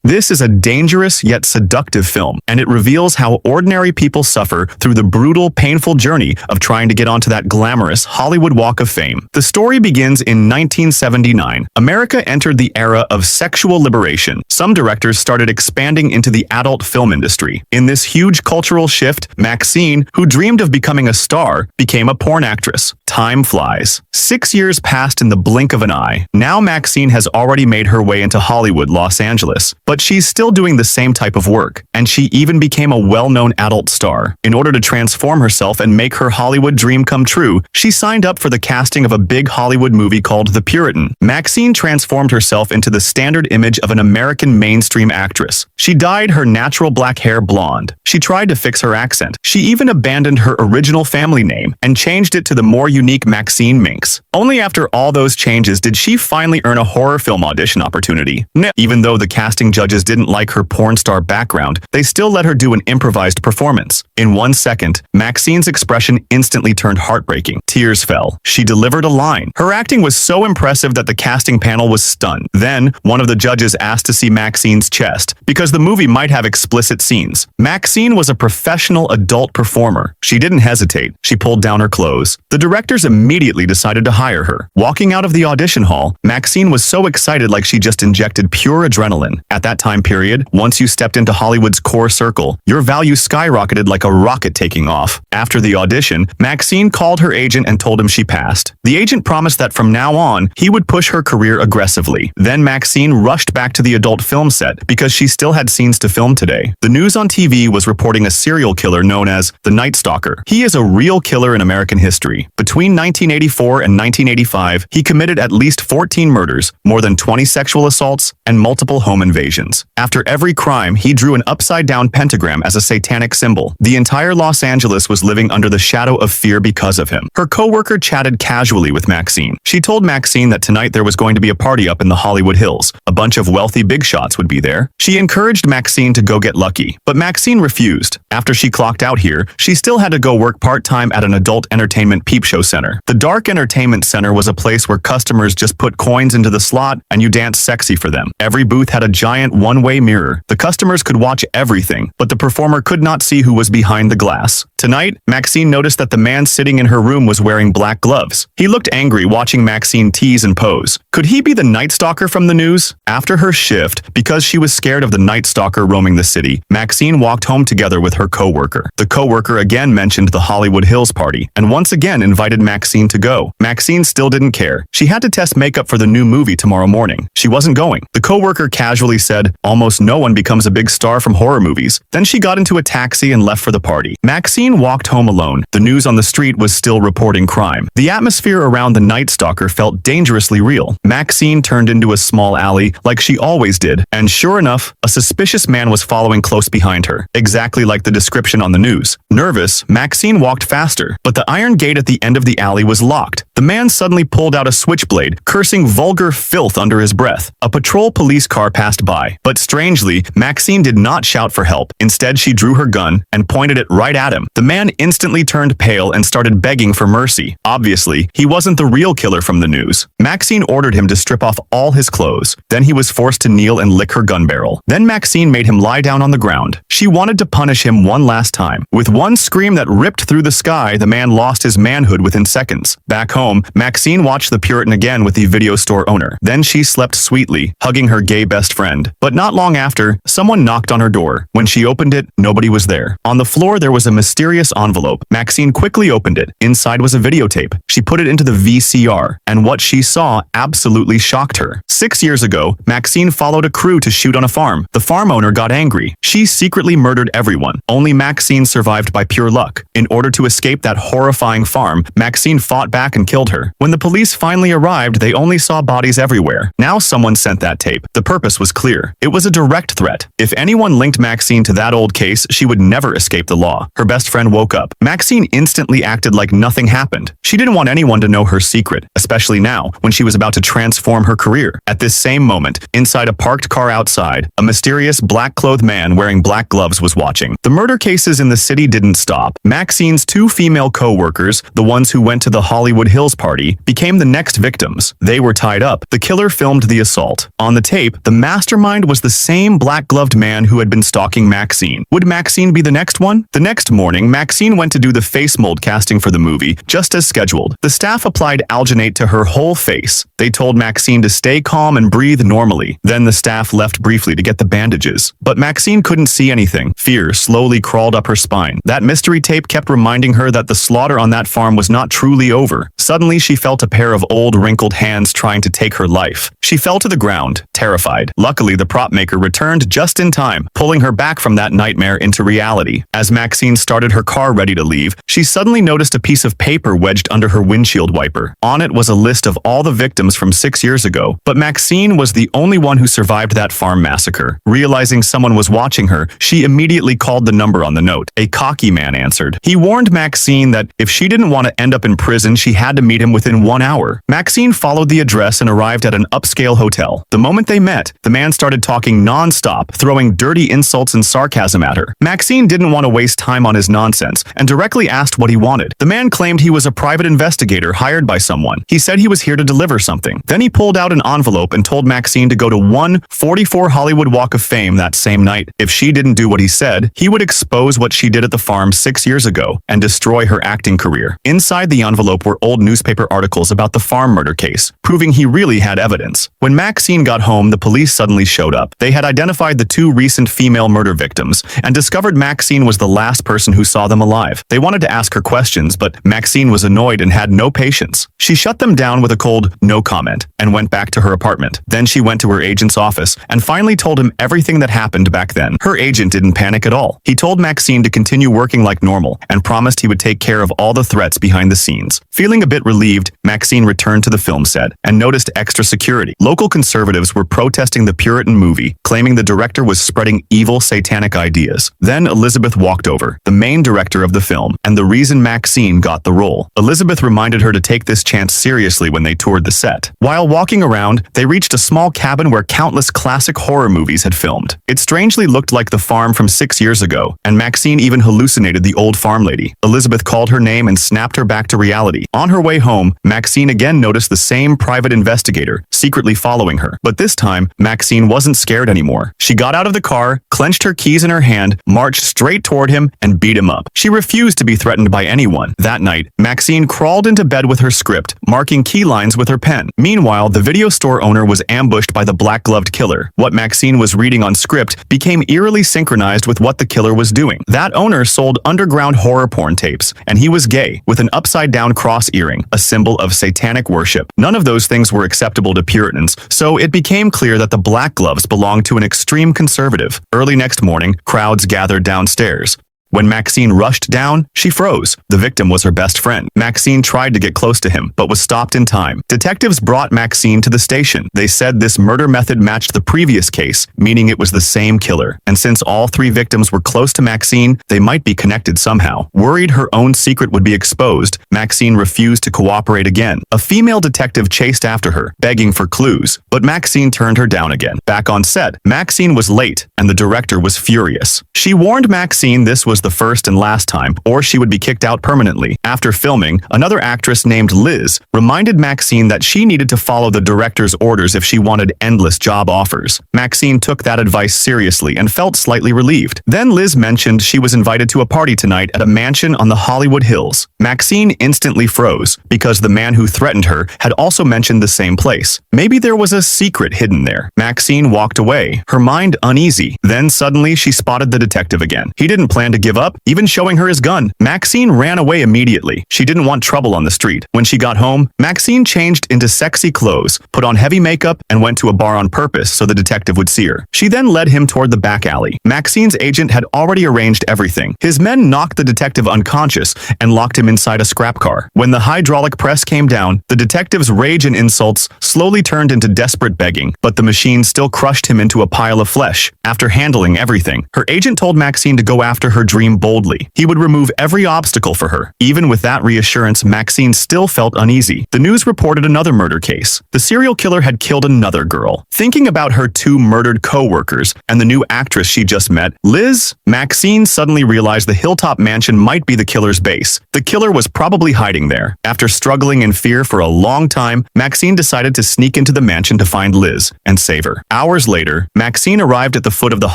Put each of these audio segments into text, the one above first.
This is a dangerous yet seductive film, and it reveals how ordinary people suffer through the brutal, painful journey of trying to get onto that glamorous Hollywood Walk of Fame. The story begins in 1979. America entered the era of sexual liberation. Some directors started expanding into the adult film industry. In this huge cultural shift, Maxine, who dreamed of becoming a star, became a porn actress. Time flies. 6 years passed in the blink of an eye. Now Maxine has already made her way into Hollywood, Los Angeles. But she's still doing the same type of work, and she even became a well-known adult star. In order to transform herself and make her Hollywood dream come true, she signed up for the casting of a big Hollywood movie called The Puritan. Maxine transformed herself into the standard image of an American mainstream actress. She dyed her natural black hair blonde. She tried to fix her accent. She even abandoned her original family name and changed it to the more unique Maxine Minx. Only after all those changes did she finally earn a horror film audition opportunity. Even though the casting judges didn't like her porn star background, they still let her do an improvised performance. In 1 second, Maxine's expression instantly turned heartbreaking. Tears fell. She delivered a line. Her acting was so impressive that the casting panel was stunned. Then, one of the judges asked to see Maxine's chest, because the movie might have explicit scenes. Maxine was a professional adult performer. She didn't hesitate. She pulled down her clothes. The directors immediately decided to hire her. Walking out of the audition hall, Maxine was so excited like she just injected pure adrenaline. At that time period, once you stepped into Hollywood's core circle, your value skyrocketed like a rocket taking off. After the audition, Maxine called her agent and told him she passed. The agent promised that from now on, he would push her career aggressively. Then Maxine rushed back to the adult film set because she still had scenes to film today. The news on TV was reporting a serial killer known as the Night Stalker. He is a real killer in American history. Between 1984 and 1985, he committed at least 14 murders, more than 20 sexual assaults, and multiple home invasions. After every crime, he drew an upside-down pentagram as a satanic symbol. The entire Los Angeles was living under the shadow of fear because of him. Her coworker chatted casually with Maxine. She told Maxine that tonight there was going to be a party up in the Hollywood Hills. A bunch of wealthy big shots would be there. She encouraged Maxine to go get lucky, but Maxine refused. After she clocked out here, she still had to go work part-time at an adult entertainment peep show center. The Dark Entertainment Center was a place where customers just put coins into the slot and you danced sexy for them. Every booth had a giant one-way mirror. The customers could watch everything, but the performer could not see who was behind the glass. Tonight, Maxine noticed that the man sitting in her room was wearing black gloves. He looked angry watching Maxine tease and pose. Could he be the Night Stalker from the news? After her shift, because she was scared of the Night Stalker roaming the city, Maxine walked home together with her coworker. The coworker again mentioned the Hollywood Hills party, and once again invited Maxine to go. Maxine still didn't care. She had to test makeup for the new movie tomorrow morning. She wasn't going. The coworker casually said, "Almost no one becomes a big star from horror movies." Then she got into a taxi and left for the party. Maxine walked home alone. The news on the street was still reporting crime. The atmosphere around the Night Stalker felt dangerously real. Maxine turned into a small alley like she always did, and sure enough, a suspicious man was following close behind her, exactly like the description on the news. Nervous, Maxine walked faster, but the iron gate at the end of the alley was locked. The man suddenly pulled out a switchblade, cursing vulgar filth under his breath. A patrol police car passed by, but strangely, Maxine did not shout for help. Instead, she drew her gun and pointed it right at him. The man instantly turned pale and started begging for mercy. Obviously, he wasn't the real killer from the news. Maxine ordered him to strip off all his clothes. Then he was forced to kneel and lick her gun barrel. Then Maxine made him lie down on the ground. She wanted to punish him one last time. With one scream that ripped through the sky, the man lost his manhood within seconds. Back home, Maxine watched The Puritan again with the video store owner. Then she slept sweetly, hugging her gay best friend. But not long after, someone knocked on her door. When she opened it, nobody was there. On the floor, there was a mysterious envelope. Maxine quickly opened it. Inside was a videotape. She put it into the VCR, and what she saw absolutely shocked her. 6 years ago, Maxine followed a crew to shoot on a farm. The farm owner got angry. She secretly murdered everyone. Only Maxine survived by pure luck. In order to escape that horrifying farm, Maxine fought back and killed her. When the police finally arrived, they only saw bodies everywhere. Now someone sent that tape. The purpose was clear. It was a direct threat. If anyone linked Maxine to that old case, she would never escape the law. Her best friend woke up. Maxine instantly acted like nothing happened. She didn't want anyone to know her secret, especially now, when she was about to transform her career. At this same moment, inside a parked car outside, a mysterious black-clothed man wearing black gloves was watching. The murder cases in the city didn't stop. Maxine's two female co-workers, the ones who went to the Hollywood Hills party, became the next victims. They were tied up. The killer filmed the assault. On the tape, the mastermind mind was the same black-gloved man who had been stalking Maxine. Would Maxine be the next one? The next morning, Maxine went to do the face mold casting for the movie, just as scheduled. The staff applied alginate to her whole face. They told Maxine to stay calm and breathe normally. Then the staff left briefly to get the bandages. But Maxine couldn't see anything. Fear slowly crawled up her spine. That mystery tape kept reminding her that the slaughter on that farm was not truly over. Suddenly, she felt a pair of old, wrinkled hands trying to take her life. She fell to the ground, terrified. Luckily, the prop maker returned just in time, pulling her back from that nightmare into reality. As Maxine started her car ready to leave, she suddenly noticed a piece of paper wedged under her windshield wiper. On it was a list of all the victims from 6 years ago, but Maxine was the only one who survived that farm massacre. Realizing someone was watching her, she immediately called the number on the note. A cocky man answered. He warned Maxine that if she didn't want to end up in prison, she had to meet him within 1 hour. Maxine followed the address and arrived at an upscale hotel. The moment they met, the man started talking non-stop, throwing dirty insults and sarcasm at her. Maxine didn't want to waste time on his nonsense and directly asked what he wanted. The man claimed he was a private investigator hired by someone. He said he was here to deliver something. Then he pulled out an envelope and told Maxine to go to 144 Hollywood Walk of Fame that same night. If she didn't do what he said, he would expose what she did at the farm 6 years ago and destroy her acting career. Inside the envelope were old newspaper articles about the farm murder case, proving he really had evidence. When Maxine got home, the police suddenly showed up. They had identified the 2 recent female murder victims and discovered Maxine was the last person who saw them alive. They wanted to ask her questions, but Maxine was annoyed and had no patience. She shut them down with a cold no comment and went back to her apartment. Then she went to her agent's office and finally told him everything that happened back then. Her agent didn't panic at all. He told Maxine to continue working like normal and promised he would take care of all the threats behind the scenes. Feeling a bit relieved, Maxine returned to the film set and noticed extra security. Local conservatives were protesting the Puritan movie, claiming the director was spreading evil satanic ideas. Then Elizabeth walked over, the main director of the film, and the reason Maxine got the role. Elizabeth reminded her to take this chance seriously when they toured the set. While walking around, they reached a small cabin where countless classic horror movies had filmed. It strangely looked like the farm from 6 years ago, and Maxine even hallucinated the old farm lady. Elizabeth called her name and snapped her back to reality. On her way home, Maxine again noticed the same private investigator secretly following her. But this time, Maxine wasn't scared anymore. She got out of the car, clenched her keys in her hand, marched straight toward him, and beat him up. She refused to be threatened by anyone. That night, Maxine crawled into bed with her script, marking key lines with her pen. Meanwhile, the video store owner was ambushed by the black-gloved killer. What Maxine was reading on script became eerily synchronized with what the killer was doing. That owner sold underground horror porn tapes, and he was gay, with an upside-down cross earring, a symbol of satanic worship. None of those things were acceptable to Puritans, so it became clear that the Black Gloves belonged to an extreme conservative. Early next morning, crowds gathered downstairs. When Maxine rushed down, she froze. The victim was her best friend. Maxine tried to get close to him, but was stopped in time. Detectives brought Maxine to the station. They said this murder method matched the previous case, meaning it was the same killer. And since all 3 victims were close to Maxine, they might be connected somehow. Worried her own secret would be exposed, Maxine refused to cooperate again. A female detective chased after her, begging for clues, but Maxine turned her down again. Back on set, Maxine was late, and the director was furious. She warned Maxine this was the first and last time, or she would be kicked out permanently. After filming, another actress named Liz reminded Maxine that she needed to follow the director's orders if she wanted endless job offers. Maxine took that advice seriously and felt slightly relieved. Then Liz mentioned she was invited to a party tonight at a mansion on the Hollywood Hills. Maxine instantly froze, because the man who threatened her had also mentioned the same place. Maybe there was a secret hidden there. Maxine walked away, her mind uneasy. Then suddenly she spotted the detective again. He didn't plan to give up, even showing her his gun. Maxine ran away immediately. She didn't want trouble on the street. When she got home, Maxine changed into sexy clothes, put on heavy makeup, and went to a bar on purpose so the detective would see her. She then led him toward the back alley. Maxine's agent had already arranged everything. His men knocked the detective unconscious and locked him inside a scrap car. When the hydraulic press came down, the detective's rage and insults slowly turned into desperate begging, but the machine still crushed him into a pile of flesh. After handling everything, her agent told Maxine to go after her dream dream boldly. He would remove every obstacle for her. Even with that reassurance, Maxine still felt uneasy. The news reported another murder case. The serial killer had killed another girl. Thinking about her two murdered co-workers and the new actress she just met, Liz, Maxine suddenly realized the Hilltop Mansion might be the killer's base. The killer was probably hiding there. After struggling in fear for a long time, Maxine decided to sneak into the mansion to find Liz and save her. Hours later, Maxine arrived at the foot of the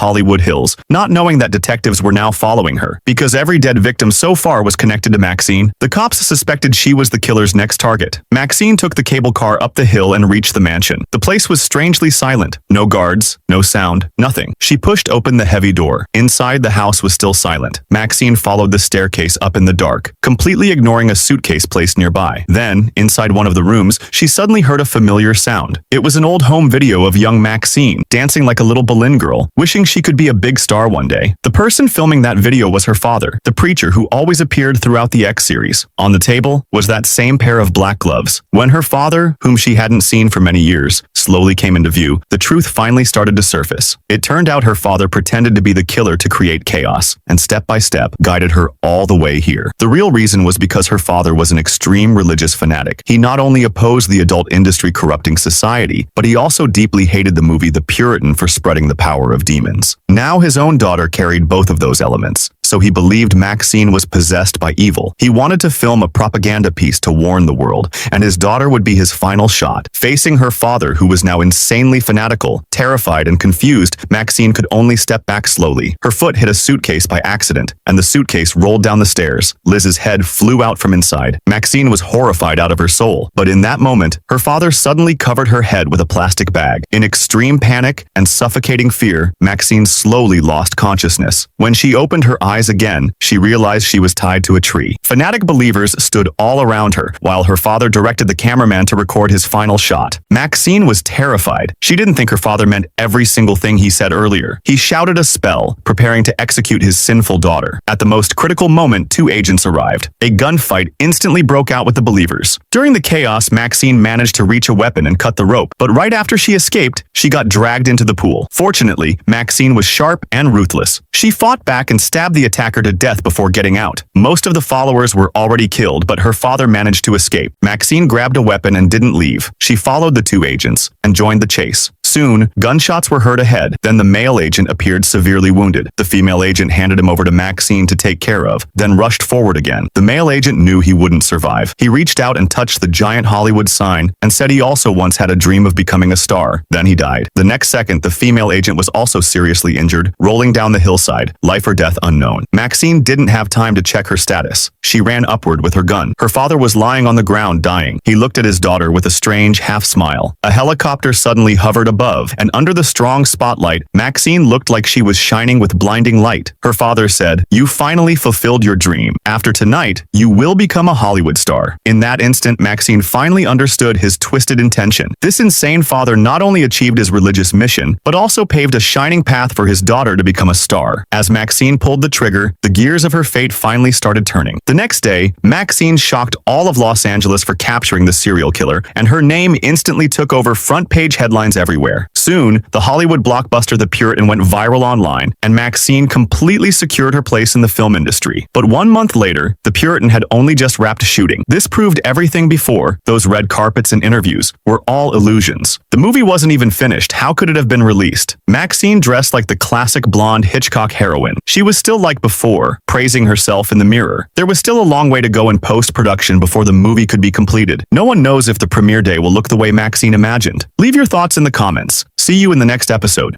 Hollywood Hills, not knowing that detectives were now following her. Because every dead victim so far was connected to Maxine, the cops suspected she was the killer's next target. Maxine took the cable car up the hill and reached the mansion. The place was strangely silent. No guards, no sound, nothing. She pushed open the heavy door. Inside, the house was still silent. Maxine followed the staircase up in the dark, completely ignoring a suitcase placed nearby. Then, inside one of the rooms, she suddenly heard a familiar sound. It was an old home video of young Maxine, dancing like a little Berlin girl, wishing she could be a big star one day. The person filming that video was her father, the preacher who always appeared throughout the X series. On the table was that same pair of black gloves. When her father, whom she hadn't seen for many years, slowly came into view, the truth finally started to surface. It turned out her father pretended to be the killer to create chaos, and step by step, guided her all the way here. The real reason was because her father was an extreme religious fanatic. He not only opposed the adult industry corrupting society, but he also deeply hated the movie The Puritan for spreading the power of demons. Now his own daughter carried both of those elements, so he believed Maxine was possessed by evil. He wanted to film a propaganda piece to warn the world, and his daughter would be his final shot. Facing her father, who was now insanely fanatical, terrified and confused, Maxine could only step back slowly. Her foot hit a suitcase by accident, and the suitcase rolled down the stairs. Liz's head flew out from inside. Maxine was horrified out of her soul, but in that moment, her father suddenly covered her head with a plastic bag. In extreme panic and suffocating fear, Maxine slowly lost consciousness. When she opened her eyes again, she realized she was tied to a tree. Fanatic believers stood all around her, while her father directed the cameraman to record his final shot. Maxine was terrified. She didn't think her father meant every single thing he said earlier. He shouted a spell, preparing to execute his sinful daughter. At the most critical moment, two agents arrived. A gunfight instantly broke out with the believers. During the chaos, Maxine managed to reach a weapon and cut the rope, but right after she escaped, she got dragged into the pool. Fortunately, Maxine was sharp and ruthless. She fought back and stabbed the attacker to death before getting out. Most of the followers were already killed, but her father managed to escape. Maxine grabbed a weapon and didn't leave. She followed the two agents and joined the chase. Soon, gunshots were heard ahead. Then the male agent appeared severely wounded. The female agent handed him over to Maxine to take care of, then rushed forward again. The male agent knew he wouldn't survive. He reached out and touched the giant Hollywood sign and said he also once had a dream of becoming a star. Then he died. The next second, the female agent was also seriously injured, rolling down the hillside, life or death unknown. Maxine didn't have time to check her status. She ran upward with her gun. Her father was lying on the ground dying. He looked at his daughter with a strange half smile. A helicopter suddenly hovered above, and under the strong spotlight, Maxine looked like she was shining with blinding light. Her father said, "You finally fulfilled your dream. After tonight, you will become a Hollywood star." In that instant, Maxine finally understood his twisted intention. This insane father not only achieved his religious mission, but also paved a shining path for his daughter to become a star. As Maxine pulled the trigger, the gears of her fate finally started turning. The next day, Maxine shocked all of Los Angeles for capturing the serial killer, and her name instantly took over front-page headlines everywhere. Soon, the Hollywood blockbuster The Puritan went viral online, and Maxine completely secured her place in the film industry. But 1 month later, The Puritan had only just wrapped shooting. This proved everything before, those red carpets and interviews, were all illusions. The movie wasn't even finished. How could it have been released? Maxine dressed like the classic blonde Hitchcock heroine. She was still like before, praising herself in the mirror. There was still a long way to go in post-production before the movie could be completed. No one knows if the premiere day will look the way Maxine imagined. Leave your thoughts in the comments. See you in the next episode.